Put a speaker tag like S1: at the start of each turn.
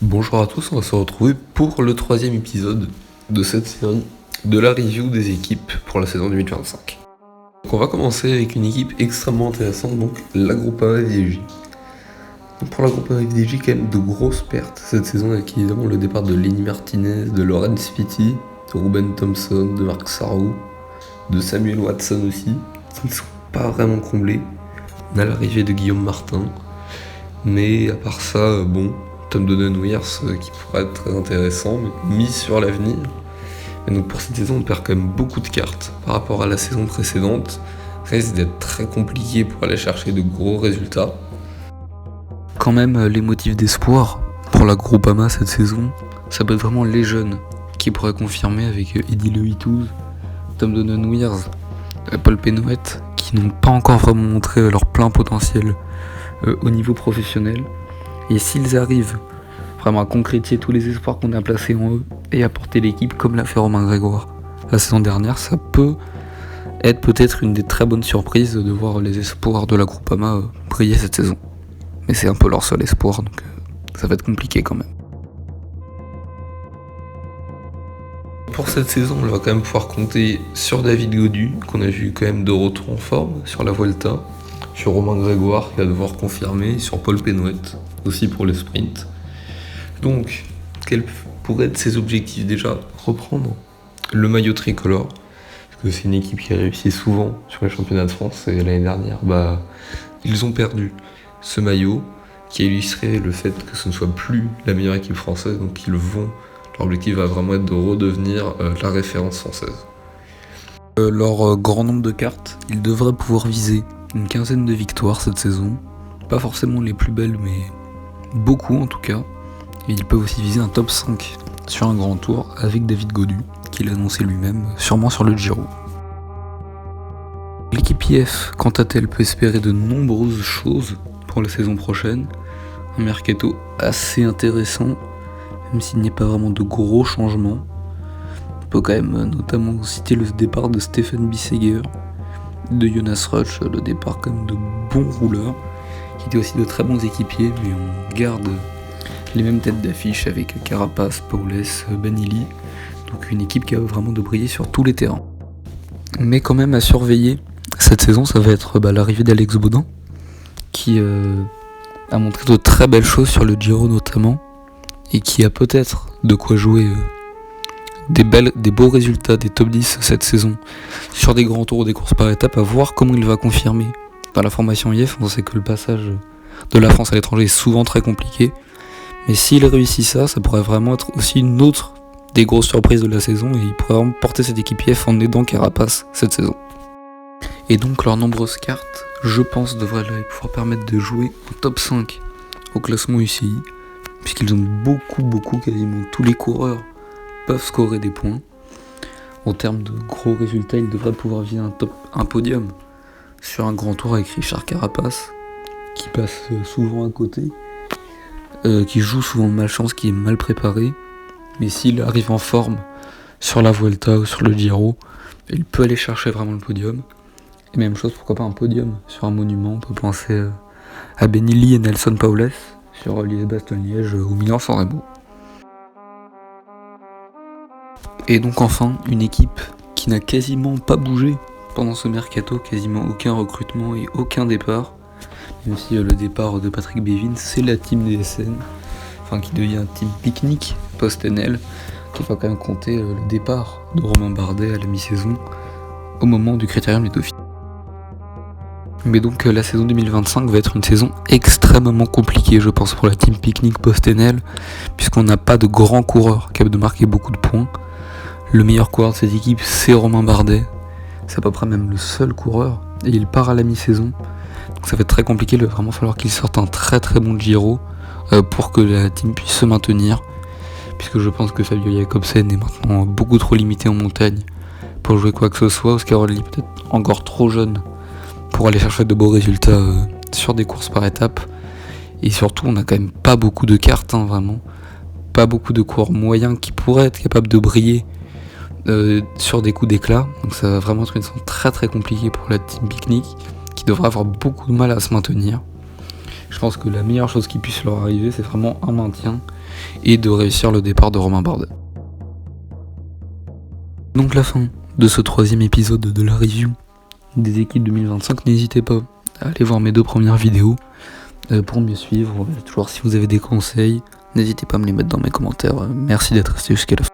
S1: Bonjour à tous, on va se retrouver pour le troisième épisode de cette série de la review des équipes pour la saison 2025. Donc on va commencer avec une équipe extrêmement intéressante, donc la Groupama FDJ. Donc pour la Groupama FDJ, quand même de grosses pertes cette saison, avec évidemment le départ de Lenny Martinez, de Laurent Spiti, de Ruben Thompson, de Marc Sarrou, de Samuel Watson aussi, qui ne sont pas vraiment comblés. On a l'arrivée de Guillaume Martin, mais à part ça, Tom Donnan-Weers qui pourrait être très intéressant, mais mis sur l'avenir. Et donc pour cette saison, on perd quand même beaucoup de cartes par rapport à la saison précédente. Ça risque d'être très compliqué pour aller chercher de gros résultats. Quand même, les motifs d'espoir pour la Groupama cette saison, ça peut être vraiment les jeunes qui pourraient confirmer avec Eddy Lehitouz, Tom Donnan-Weers, Paul Pénoët, qui n'ont pas encore vraiment montré leur plein potentiel au niveau professionnel. Et s'ils arrivent vraiment à concrétiser tous les espoirs qu'on a placés en eux et à porter l'équipe comme l'a fait Romain Grégoire la saison dernière, ça peut être peut-être une des très bonnes surprises de voir les espoirs de la Groupama briller cette saison. Mais c'est un peu leur seul espoir, donc ça va être compliqué quand même. Pour cette saison, on va quand même pouvoir compter sur David Gaudu, qu'on a vu quand même de retour en forme sur la Vuelta, sur Romain Grégoire qui va devoir confirmer, sur Paul Pénoët aussi pour le sprint. Donc, quels pourraient être ses objectifs déjà ? Reprendre le maillot tricolore, parce que c'est une équipe qui a réussi souvent sur les championnats de France, et l'année dernière, ils ont perdu ce maillot qui a illustré le fait que ce ne soit plus la meilleure équipe française, donc leur objectif va vraiment être de redevenir la référence française. Leur grand nombre de cartes, ils devraient pouvoir viser une quinzaine de victoires cette saison, pas forcément les plus belles, mais beaucoup en tout cas. Et ils peuvent aussi viser un top 5 sur un grand tour avec David Gaudu, qui l'a annoncé lui-même, sûrement sur le Giro. L'équipe IF, quant à elle, peut espérer de nombreuses choses pour la saison prochaine. Un mercato assez intéressant, même s'il n'y a pas vraiment de gros changements. On peut quand même notamment citer le départ de Stefan Bissegger, de Jonas Rutsch, le départ quand même de bons rouleurs, qui étaient aussi de très bons équipiers, mais on garde les mêmes têtes d'affiche avec Carapaz, Paules, Benilli, donc une équipe qui a vraiment de briller sur tous les terrains. Mais quand même à surveiller cette saison, ça va être l'arrivée d'Alex Baudin, qui a montré de très belles choses sur le Giro notamment, et qui a peut-être de quoi jouer des beaux résultats, des top 10 cette saison, sur des grands tours ou des courses par étapes, à voir comment il va confirmer. Dans la formation IF, on sait que le passage de la France à l'étranger est souvent très compliqué, mais s'il réussit ça pourrait vraiment être aussi une autre des grosses surprises de la saison, et il pourrait vraiment porter cette équipe IF en aidant Carapaz cette saison. Et donc leurs nombreuses cartes, je pense, devraient pouvoir permettre de jouer au top 5 au classement UCI, puisqu'ils ont beaucoup, quasiment tous les coureurs peuvent scorer des points. En termes de gros résultats, ils devraient pouvoir viser un podium sur un grand tour avec Richard Carapaz, qui passe souvent à côté, qui joue souvent de malchance, qui est mal préparé, mais s'il arrive en forme sur la Vuelta ou sur le Giro, il peut aller chercher vraiment le podium. Et même chose, pourquoi pas un podium sur un monument. On peut penser à Benilli et Nelson Paules sur Liège-Bastogne-Liège ou Milan-San Remo. Et donc enfin, une équipe qui n'a quasiment pas bougé pendant ce mercato, quasiment aucun recrutement et aucun départ, même si le départ de Patrick Bevins, c'est la team DSN, qui devient un team pique-nique post-NL, qui va quand même compter le départ de Romain Bardet à la mi-saison, au moment du Critérium des Dauphines. Mais donc la saison 2025 va être une saison extrêmement compliquée, je pense, pour la team pique-nique post-NL, puisqu'on n'a pas de grands coureurs capables de marquer beaucoup de points. Le meilleur coureur de cette équipe, c'est Romain Bardet. C'est à peu près même le seul coureur. Et il part à la mi-saison. Donc ça va être très compliqué. Il va vraiment falloir qu'il sorte un très bon Giro pour que la team puisse se maintenir. Puisque je pense que Fabio Jakobsen est maintenant beaucoup trop limité en montagne pour jouer quoi que ce soit. Oscar-Lee peut-être encore trop jeune pour aller chercher de beaux résultats sur des courses par étapes. Et surtout, on n'a quand même pas beaucoup de cartes, vraiment. Pas beaucoup de coureurs moyens qui pourraient être capables de briller sur des coups d'éclat. Donc ça va vraiment être une saison très compliquée pour la team pique-nique, qui devra avoir beaucoup de mal à se maintenir. Je pense que la meilleure chose qui puisse leur arriver, c'est vraiment un maintien, et de réussir le départ de Romain Bardet. Donc la fin de ce 3e épisode de la review des équipes 2025, n'hésitez pas à aller voir mes 2 premières vidéos pour mieux suivre. Toujours si vous avez des conseils, n'hésitez pas à me les mettre dans mes commentaires. Merci d'être resté jusqu'à la fin.